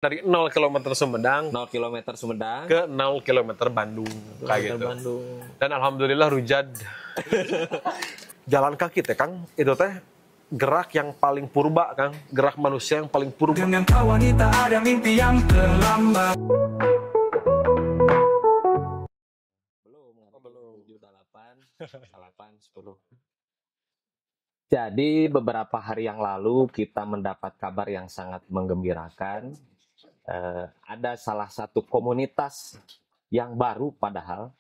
Dari 0 km Sumedang 0 km Sumedang ke 0 km Bandung kayak gitu. Bandung. Dan alhamdulillah Rujad jalan kaki teh Kang, itu teh gerak yang paling purba Kang, gerak manusia yang paling purba. Dengan wanita ada mimpi yang terlambat. Belum 7, 8, 8, 10. Jadi beberapa hari yang lalu kita mendapat kabar yang sangat menggembirakan. Ada salah satu komunitas yang baru, padahal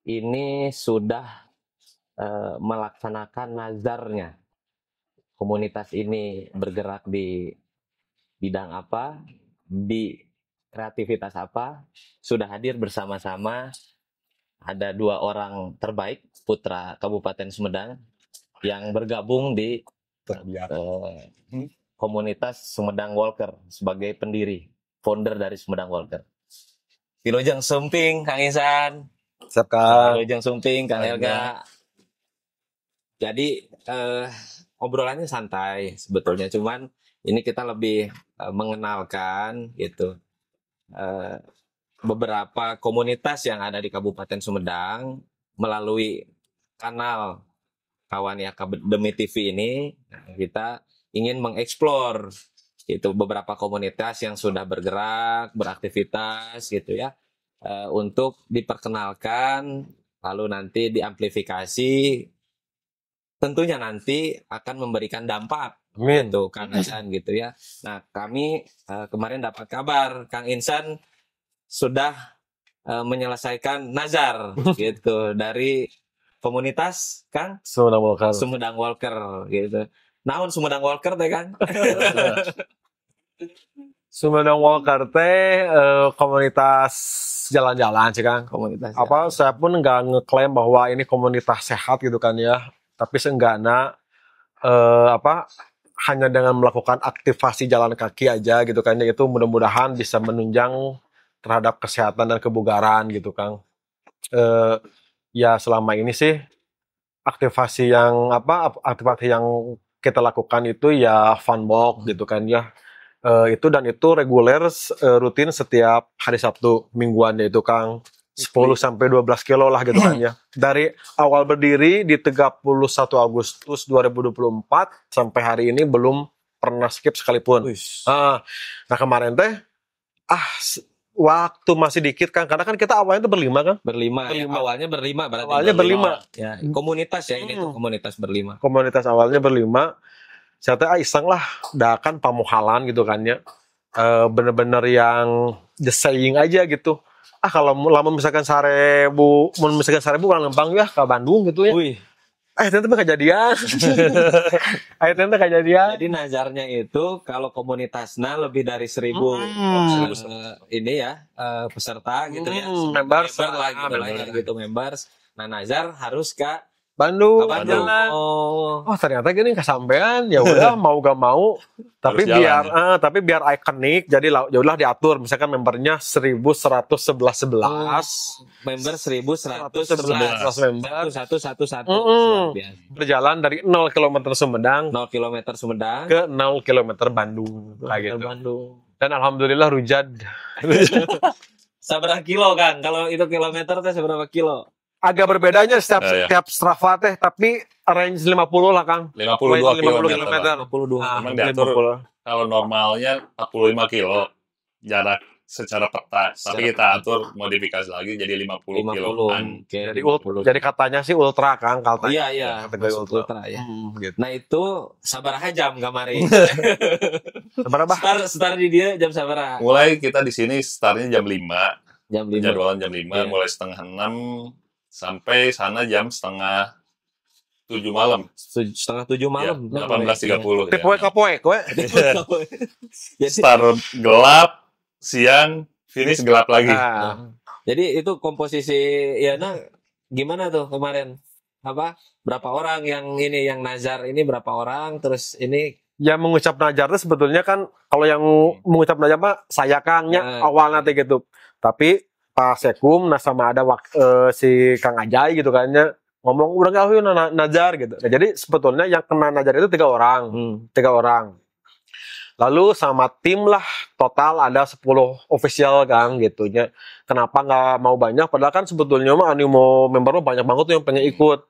ini sudah melaksanakan nazarnya. Komunitas ini bergerak di bidang apa, di kreativitas apa, sudah hadir bersama-sama. Ada 2 orang terbaik putra Kabupaten Sumedang yang bergabung di komunitas Sumedang Walker sebagai pendiri, founder dari Sumedang Walker. Wilujeng Sumping, Kang Ihsan. Siap Kang. Wilujeng Sumping, Kang Helga. Jadi obrolannya santai sebetulnya, cuman ini kita lebih mengenalkan gitu beberapa komunitas yang ada di Kabupaten Sumedang melalui kanal Kawan Akademi TV ini. Kita ingin mengeksplor itu beberapa komunitas yang sudah bergerak, beraktivitas gitu ya, untuk diperkenalkan, lalu nanti diamplifikasi, tentunya nanti akan memberikan dampak. Amin. Tuh Kang Insan gitu ya. Nah, kami kemarin dapat kabar Kang Insan sudah menyelesaikan nazar gitu dari komunitas Kang Sumedang Walker. Sumedang Walker gitu. Naon Sumedang Walker teh Kang? Sumedang Walker teh komunitas jalan-jalan sih Kang. Komunitas. Apa saya pun nggak ngeklaim bahwa ini komunitas sehat gitu kan ya. Tapi seenggaknya hanya dengan melakukan aktivasi jalan kaki aja gitu kan ya, itu mudah-mudahan bisa menunjang terhadap kesehatan dan kebugaran gitu Kang. Ya selama ini sih aktivasi yang kita lakukan itu ya fun walk gitu kan ya. Itu reguler rutin setiap hari Sabtu mingguan yaitu Kang, 10 sampai 12 kilo lah gitu kan ya. Dari awal berdiri di 31 Agustus 2024 sampai hari ini belum pernah skip sekalipun. Nah kemarin teh waktu masih dikit Kang, karena kan kita awalnya tuh berlima Kang. Berlima. Ya, awalnya berlima berarti. Awalnya berlima. Ya, komunitas ya ini tuh komunitas berlima. Komunitas awalnya berlima. Saya tuh iseng lah, kan pamuhalan gitu kan ya. Bener-bener yang just saying aja gitu. Kalau lama misalkan 1000 orang lempang ya ke Bandung gitu ya. Wih. Ternyata kejadian. Ternyata kejadian. Jadi nazarnya itu kalau komunitasnya lebih dari 1000 ini ya peserta gitu ya. Members lah gitu members. Nah nazar harus ke Bandung. Oh ternyata gini kesampean, ya udah mau gak mau tapi biar ikonik, jadi ya udah diatur misalkan membernya 1111 member 1111 member satu berjalan dari 0 km Sumedang 0 km Sumedang ke 0 km Bandung kayak gitu. Bandung. Dan alhamdulillah Rujad seberapa kilo Kang? Kalau itu kilometer teh seberapa kilo? Agak berbedanya setiap Strava teh, tapi range 50 lah Kang. 52 km. 52. Memang diatur kalau normalnya 45 kilo jarak secara peta, tapi kita atur modifikasi lagi jadi 50 kiloan. Jadi katanya sih ultra Kang, katanya. Iya, kategori ultra ya. Gitu. Nah itu sabaraha jam kemarin? Sabaraha? Start di dia jam sabaraha? Mulai kita di sini startnya jam 5. Jam 5. Jadwalan jam 5, mulai setengah 6 sampai sana jam setengah 7 malam. Setengah 7 malam. Ya, 18.30. Poek. Start gelap, siang, finish gelap lagi. Jadi itu komposisi ya gimana tuh kemarin? Berapa orang yang nazar ini, berapa orang, terus ini yang mengucap nazar itu sebetulnya kan, kalau yang mengucap nazar mah saya Kangnya awalnya gitu. Tapi Pak Sekum sama ada si Kang Ajay gitu kan ya, ngomong udah gak yuk nazar gitu. Nah, jadi sebetulnya yang kena nazar itu 3 orang. 3 orang. Lalu sama tim lah total ada 10 official kan gitunya. Kenapa nggak mau banyak? Padahal kan sebetulnya mah animo member mah banyak banget tuh yang pengen ikut.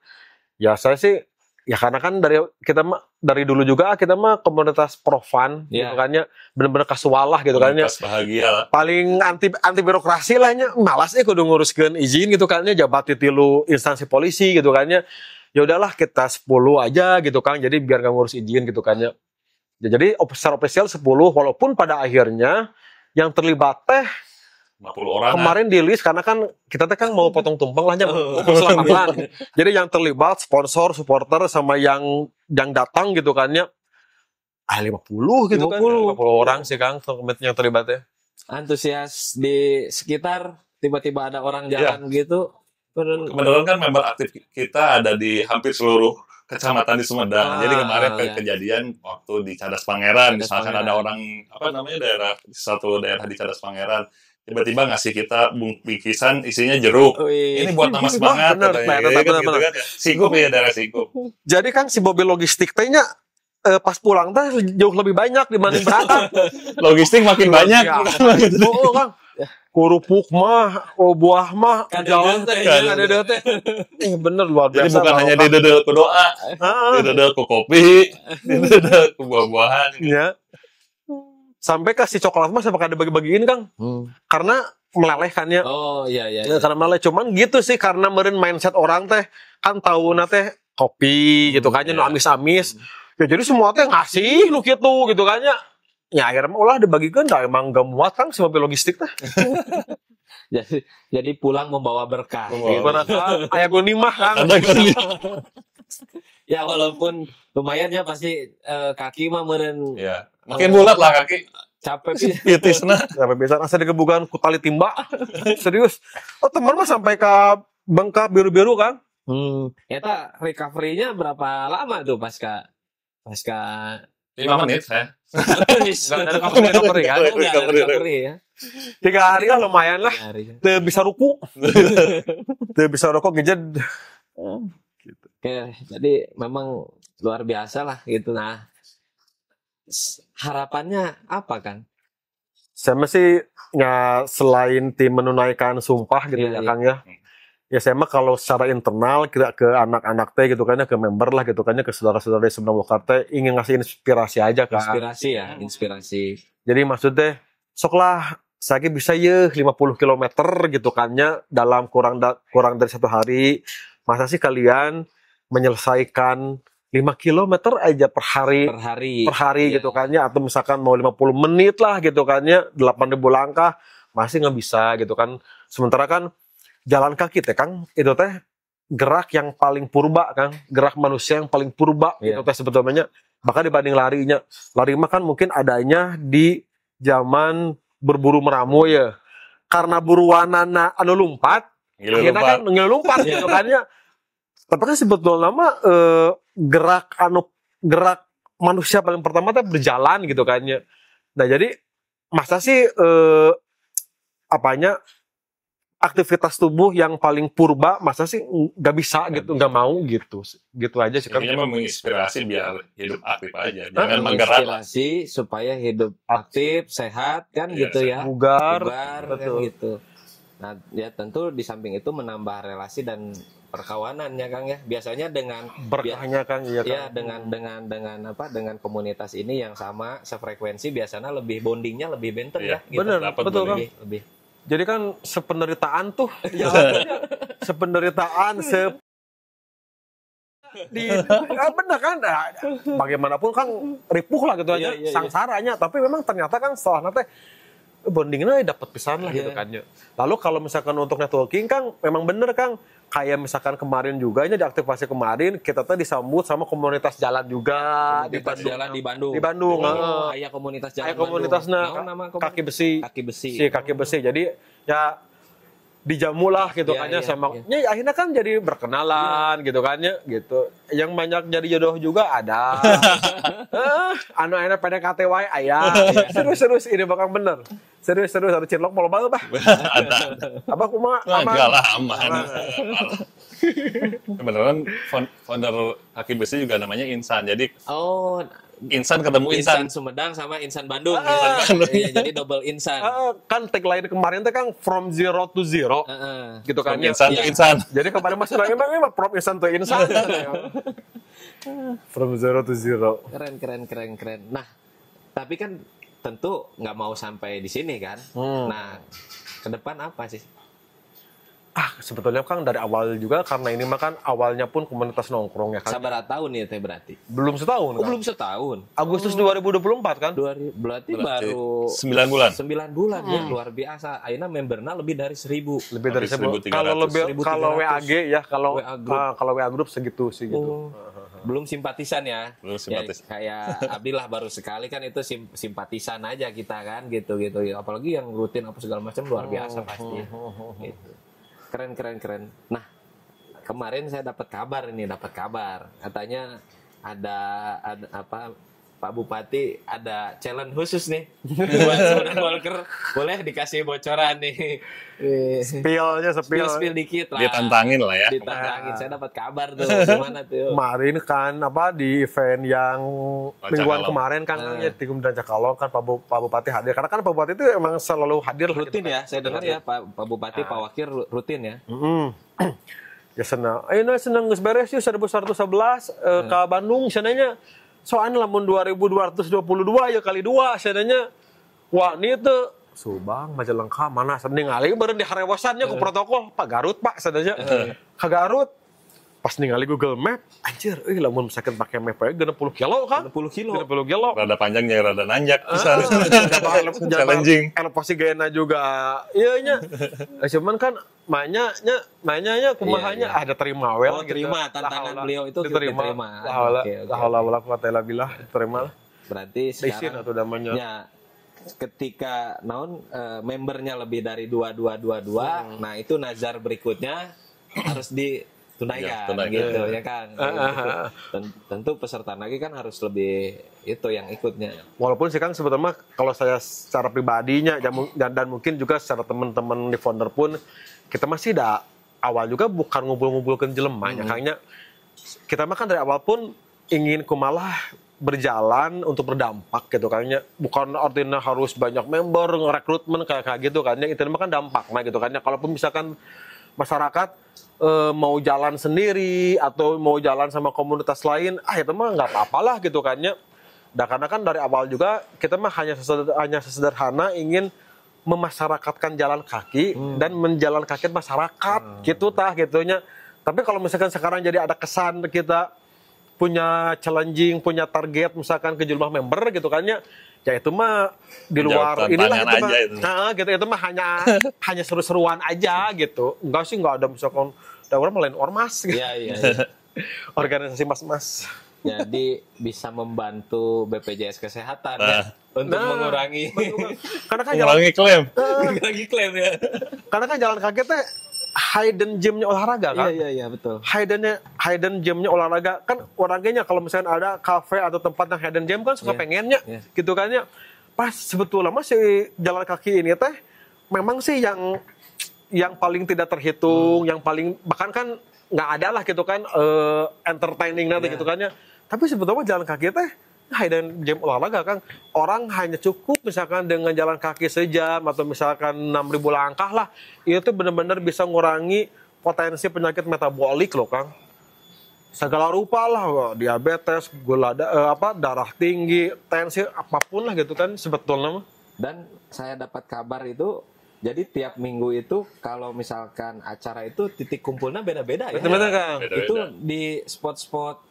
Ya saya sih ya karena kan dari dulu juga kita mah komunitas pro fun gitu kan ya, bener-bener kasual lah gitu kan ya. Komunitas bahagia lah. Paling anti birokrasi lah nya, malas kudu nguruskeun izin gitu kan ya, jabat di tilu instansi polisi gitu kan ya. Ya udahlah kita 10 aja gitu kan, jadi biar nggak ngurus izin gitu kan ya. Ya, jadi secara official 10, walaupun pada akhirnya yang terlibat teh 50 orang. kemarin di list karena kan kita teh kan mau potong tumpeng lah nya, selamakan. Jadi yang terlibat sponsor, supporter sama yang datang gitu kan ya. 50 gitu kan. 50 orang sih Kang yang terlibatnya. Antusias di sekitar tiba-tiba ada orang jalan gitu. Kebetulan kan member aktif kita ada di hampir seluruh kecamatan di Sumedang. Jadi kemarin kejadian waktu di Cadas Pangeran, misalkan ada orang satu daerah di Cadas Pangeran tiba-tiba ngasih kita bingkisan isinya jeruk. Ini buat nama semangat. Bener. Singkup ya, daerah Singkup. Jadi kan si mobil logistik tehnya pas pulang teh jauh lebih banyak dibanding berangkat. Logistik makin banyak. Oh, Kang. Kerupuk mah, buah mah, jalan teh, ada teh. Bener luar biasa. Jadi bukan hanya didedel ke doa, didedel ke kopi, didedel ke buah-buahan. Ya. Sampai kasih coklat mah sampai ada bagi-bagiin Kang. Karena meleleh kan ya. Oh iya. Karena meleleh, cuman gitu sih karena meureun mindset orang teh kan tahuna teh kopi gitu kan nu amis-amis. Ya jadi semua teh ngasih nu kitu gitu kan ya. Ya akhirnya ulah dibagikan dah emang gak muat Kang si mobil logistik teh. jadi pulang membawa berkah. Berkah aya gunimah Kang. Ya walaupun lumayan ya pasti kaki mah meureun. Ya. Makin bulat lah kaki. Capek pitisna. Sampai bisa asa digebugan ku tali timba. Serius. Oh teman mah sampai ke bengkak biru-biru Kang. Eta recovery-nya berapa lama tuh pasca 5 menit saya. Recovery ya. 3 hari lah lumayan lah. Teu bisa ruku. Teu bisa ruku ngejed. Gitu. Oke, jadi memang luar biasa lah gitu. Nah, harapannya apa kan? Saya masih selain tim menunaikan sumpah gitu ya Kang ya. Ya saya mah kalau secara internal kira ke anak-anak teh gitu kan ya, ke member lah gitu kan ya, ke saudara-saudara di Sumedang Lokal teh ingin ngasih inspirasi aja kan. Inspirasi. Jadi maksudnya sok lah saya bisa ya 50 km gitu kan ya dalam kurang dari 1 hari. Masa sih kalian menyelesaikan 5 km aja per hari gitu kan ya, atau misalkan mau 50 menit lah gitu kan ya, 8.000 langkah masih nggak bisa gitu kan. Sementara kan jalan kaki teh Kang itu teh gerak yang paling purba Kang, gerak manusia yang paling purba itu teh sebetulnya. Bahkan dibanding lari mah kan mungkin adanya di zaman berburu meramu ya, karena buruanana anu lumpat akhirnya kan ngelumpat gitu kan ya. Tapi kan sebetulnya mah gerak manusia paling pertama teh berjalan gitu kan ya. Nah jadi masa sih aktivitas tubuh yang paling purba masa sih nggak bisa gitu, nggak mau gitu aja sih kan. Intinya menginspirasi biar hidup aktif aja, jangan menggerak. Inspirasi supaya hidup aktif, sehat kan gitu ya, bugar kan gitu. Nah ya tentu di samping itu menambah relasi dan perkawanan ya Kang ya. Biasanya dengan berkahnya Kang ya dengan komunitas ini yang sama sefrekuensi biasanya lebih bondingnya lebih benter ya. Gitu. Bener, betul Kang. Lebih. Jadi kan sependeritaan tuh, benar kan? Bagaimanapun kan ripuh lah gitu aja, sangsaranya. Tapi memang ternyata kan setelah nanti bondingnya dapat pisan lah gitu kan. Lalu kalau misalkan untuk networking Kang, memang bener Kang. Kayak misalkan kemarin juga di aktivasi kemarin kita tuh disambut sama komunitas jalan juga di Bandung. Di Bandung. Aya komunitas jalan. Komunitasnya kaki besi. Kaki besi. Jadi ya dijamu lah gitu kan ya sama. Ya akhirnya kan jadi berkenalan gitu kan ya gitu. Yang banyak jadi jodoh juga ada. Anu akhirnya PDKT wae aya. Serius ini bakal bener. Serius ada cilok mau banget bah. Apa kumaha aman. Enggak lah aman. Kebetulan founder Kaki Besi juga namanya Insan. Jadi Insan ketemu Insan insan. Sumedang sama Insan Bandung. Ah. Gitu. Iya, jadi double insan. Kan tagline kemarin tuh kan from zero to zero gitu kan. From insan Iya. ke insan. Jadi kemarin masih emang from insan to insan. From zero to zero. Keren. Nah, tapi kan tentu nggak mau sampai di sini kan. Nah, ke depan apa sih? Sebetulnya kan dari awal juga karena ini mah kan awalnya pun komunitas nongkrong ya kan. Sabar tahun ya teh berarti. Belum setahun Oh, kan. belum setahun. Agustus 2024 kan. Berarti baru 9 bulan. 9 bulan ya, luar biasa. Ayeuna memberna lebih dari 1000. Lebih dari Lebih 1000. Kalau 1.300. lebih 1.300. kalau WAG ya kalau WA group. kalau WA group segitu sih gitu. Belum simpatisan ya. Belum simpatisan. Ya, kayak Abdi lah baru sekali kan itu simpatisan aja kita kan gitu. Apalagi yang rutin apa segala macam luar biasa pasti. Gitu. Keren. Nah, kemarin saya dapat kabar katanya ada apa Pak Bupati ada challenge khusus nih buat Sumedang Walker. Boleh dikasih bocoran nih. Spill dikit lah. Ditantangin lah ya. Ditantangin. Saya dapat kabar tuh. Gimana tuh? Kemarin kan di event yang mingguan Cakalong. kemarin kan ya di Kemudian Cakalong kan Pak Bupati hadir karena kan Pak Bupati itu emang selalu hadir Rutin ya, saya dengar ya Pak Bupati, Pak Wakil rutin ya. Ya senang. Senang geus beres yuk 1111 ke Bandung sananya. Soalnya lamun 2222 ya kali 2 sananya. Wah, ini tuh Subang Majalengka mana sending ningali beureun di harewasannya ku protokol Pak Garut Pak sananya. Ka Garut pas ningali Google Map, anjir, lamun misalkan pakai map aja 60 kilo kan? 60 kilo. 60 kilo. Rada panjangnya, rada nanjak. Challenging. Challenging. Elevasi gayana juga. Iya nya. Cuman kan nanyanya kumahanya ada terima well Oh, terima tantangan beliau itu diterima. diterima. Oke. La haula wala quwata illa billah, terima lah. Berarti Desin sekarang atau namanya. ya ketika membernya lebih dari 2222, nah itu nazar berikutnya harus ditunaikan Ya, tunaikan. gitu ya kan. Tentu peserta lagi kan harus lebih itu yang ikutnya. Walaupun sih Kang sebetulnya kalau saya secara pribadinya dan mungkin juga secara teman-teman di founder pun kita masih awal juga bukan ngumpul-ngumpulkan jelemanya Kangnya. Kita mah kan dari awal pun ingin kumalah berjalan untuk berdampak gitu kayaknya, bukan artinya harus banyak member ngerekrutmen kayak gitu kan, itu mah kan dampak gitu kan. Kalaupun misalkan masyarakat mau jalan sendiri atau mau jalan sama komunitas lain, itu mah nggak apa-apalah gitu kan ya. Dan karena kan dari awal juga kita mah hanya sesederhana ingin memasyarakatkan jalan kaki dan menjalan kaki masyarakat gitu gitunya. Tapi kalau misalkan sekarang jadi ada kesan kita punya challenging, punya target misalkan ke jumlah member gitu kan ya itu mah di luar inilah itu mah itu. Nah, gitu itu mah hanya seru-seruan aja gitu. Enggak ada misalkan ada orang lain ormas gitu. Iya. Organisasi mas-mas. Jadi bisa membantu BPJS Kesehatan ya untuk mengurangi Karena kan Mengurangi klaim. lagi klaim ya. karena kan jalan kaki teh hidden gym-nya olahraga kan. Iya betul. Hidden gym-nya olahraga kan olahraganya kalau misalnya ada kafe atau tempat yang hidden gym kan suka pengennya gitu kan ya. Pas sebetulnya mah si jalan kaki ini teh memang sih yang paling tidak terhitung, yang paling bahkan kan nggak ada lah gitu kan entertaining nanti gitu kan ya. Tapi sebetulnya jalan kaki teh hidden gym olahraga kan orang hanya cukup misalkan dengan jalan kaki sejam atau misalkan 6.000 langkah lah itu benar-benar bisa ngurangi potensi penyakit metabolik loh Kang, segala rupa lah, diabetes, gula darah tinggi, tensi apapun lah gitu kan sebetulnya. Dan saya dapat kabar itu jadi tiap minggu itu kalau misalkan acara itu titik kumpulnya beda-beda ya. Betul Kang. Beda-beda. Itu di spot-spot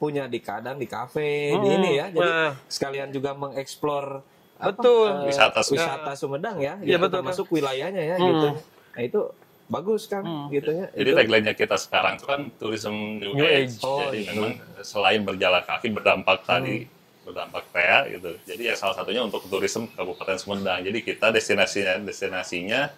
punya di kadang di kafe di ini ya, jadi sekalian juga mengeksplor Betul. wisata Sumedang ya, Iya, betul, termasuk wilayahnya ya gitu. Nah itu bagus kan gitunya. Jadi tagline-nya kita sekarang itu kan tourism new age. Oh, Jadi memang selain berjalan kaki berdampak berdampak gitu. Jadi ya salah satunya untuk tourism Kabupaten Sumedang. Jadi kita destinasinya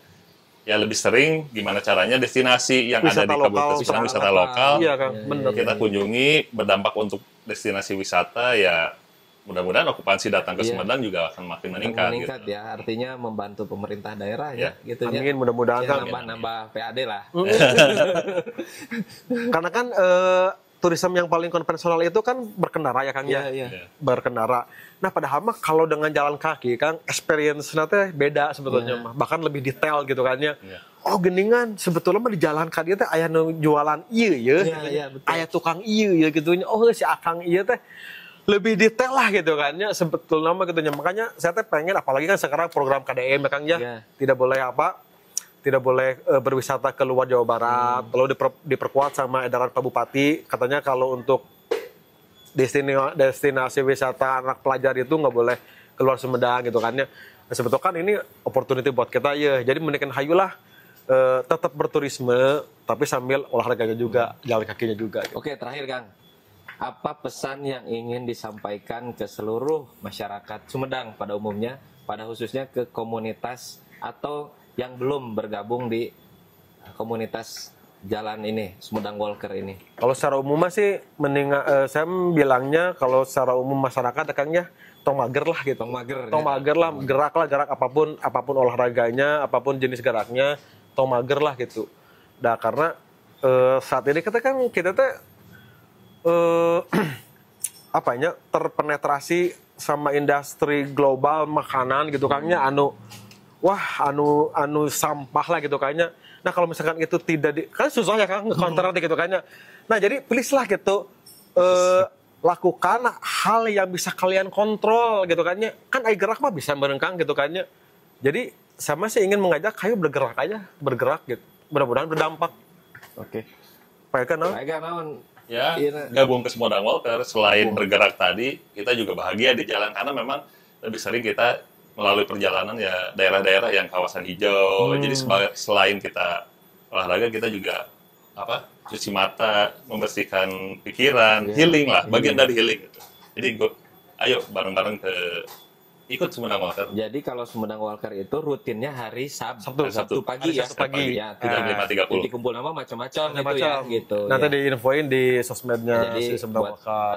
ya lebih sering gimana caranya destinasi yang Wisata ada di lokal, Kabupaten Sumedang, wisata lokal. Iya Kang, benar. Kita kunjungi berdampak untuk destinasi wisata ya. Mudah-mudahan okupansi datang ke Sumedang juga akan makin meningkat gitu. ya, artinya membantu pemerintah daerah ya gitu ya. Amin, mudah-mudahan Ya, Kang. nambah PAD lah. Karena kan turisme yang paling konvensional itu kan berkendara ya Kang ya. Iya. Berkendara. Nah padahal mah kalau dengan jalan kaki Kang experience nanti beda sebetulnya mah, bahkan lebih detail gitu kan ya. Iya. Oh geningan sebetulnya mah di jalan kaki teh aya nu jualan ieu ya. Iya, betul. Aya tukang ieu ya gitunya. Oh si akang ieu teh lebih detail lah gitu kan ya sebetulnya mah gitunya. Makanya saya teh pengen apalagi kan sekarang program KDM ya Kang ya. Iya. Tidak boleh tidak boleh berwisata ke luar Jawa Barat. Lalu diperkuat sama edaran Pak Bupati, katanya kalau untuk destinasi wisata anak pelajar itu nggak boleh keluar Sumedang gitu kan ya. Nah, sebetulnya kan ini opportunity buat kita ya. Jadi mendingan hayulah tetap berturisme tapi sambil olahraganya juga, jalan kakinya juga. Gitu. Oke, terakhir Kang. Apa pesan yang ingin disampaikan ke seluruh masyarakat Sumedang pada umumnya, pada khususnya ke komunitas atau yang belum bergabung di komunitas jalan ini, Sumedang Walker ini? Kalau secara umum sih saya bilangnya kalau secara umum masyarakat Kang ya tong mager lah gitu. Tong mager. Tong mager lah, gerak apapun olahraganya, apapun jenis geraknya, tong mager lah gitu. Nah, karena saat ini kita teh terpenetrasi sama industri global makanan gitu Kang ya anu sampah lah gitu kayaknya. Nah kalau misalkan itu tidak kan susah ya Kang nge-counter gitu kayaknya. Nah jadi please lah gitu lakukan hal yang bisa kalian kontrol gitu kayaknya. Kan ai gerak mah bisa merengkang gitu kayaknya. Jadi sama sih ingin mengajak kayu bergerak gitu. Mudah-mudahan berdampak. Oke. Baik kan? Ya, gabung ke Sumedang Walker selain bergerak tadi, kita juga bahagia di jalan karena memang lebih sering kita melalui perjalanan ya daerah-daerah yang kawasan hijau. Jadi selain kita olahraga, kita juga cuci mata, membersihkan pikiran, healing lah, bagian dari healing gitu. Jadi ayo bareng-bareng ikut Sumedang Walker. Jadi kalau Sumedang Walker itu rutinnya hari Sabtu pagi ya. Sabtu pagi. Ya, 5.30. Jadi kumpul nama macam-macam gitu. Nanti ya. diinfoin di sosmednya Jadi si Sumedang buat Walker.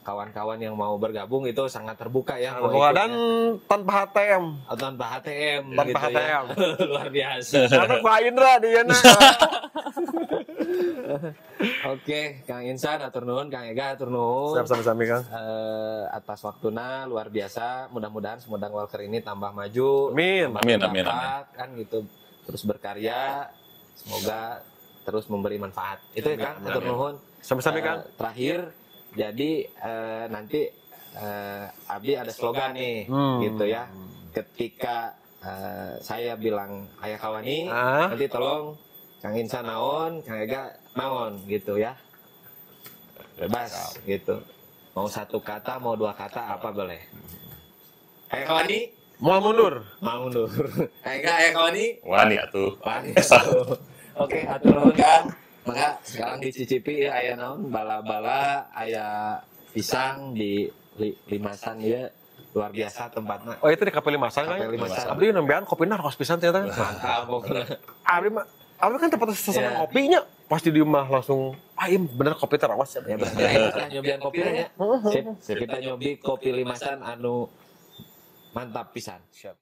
kawan-kawan yang mau bergabung itu sangat terbuka ya. Dan tanpa HTM. Tanpa HTM. Tanpa gitu HTM. Ya. Luar biasa. Karena Pak Indra dia Oke, Kang Insan atur nuhun, Kang Ega atur nuhun. Siap sami-sami Kang. Atas waktuna luar biasa. Mudah-mudahan Sumedang Walker ini tambah maju. Amin. Amin. Kan gitu terus berkarya. Semoga terus memberi manfaat. Itu ya Kang, atur nuhun. Sami-sami Kang. Terakhir, jadi nanti Abdi ada slogan nih, gitu ya. Ketika saya bilang ayah kawani, nanti tolong Kang Insan naon, Kang Ega naon gitu ya. Bebas gitu. Mau satu kata, mau dua kata, apa boleh. Ayah kawani, Mau mundur. Kang Ega, ayah kawani, Wani atuh. Wani. Oke, atur nuhun Kang. Maka sekarang dicicipi ya ayah naon, bala-bala, ayah pisang di Limasan ya. Luar biasa tempatnya. Oh itu di Kape Limasan kan? Kape Limasan. Abdi nembean kopi narkos pisan ternyata. Mantap pokoknya. Abdi kan tempat sesuatu Ya. kopinya. Pasti di rumah langsung, bener kopi terawas ya. Ya kita nyobian kopi ya. Sip, kita nyobi kopi Limasan anu mantap pisan. Siap.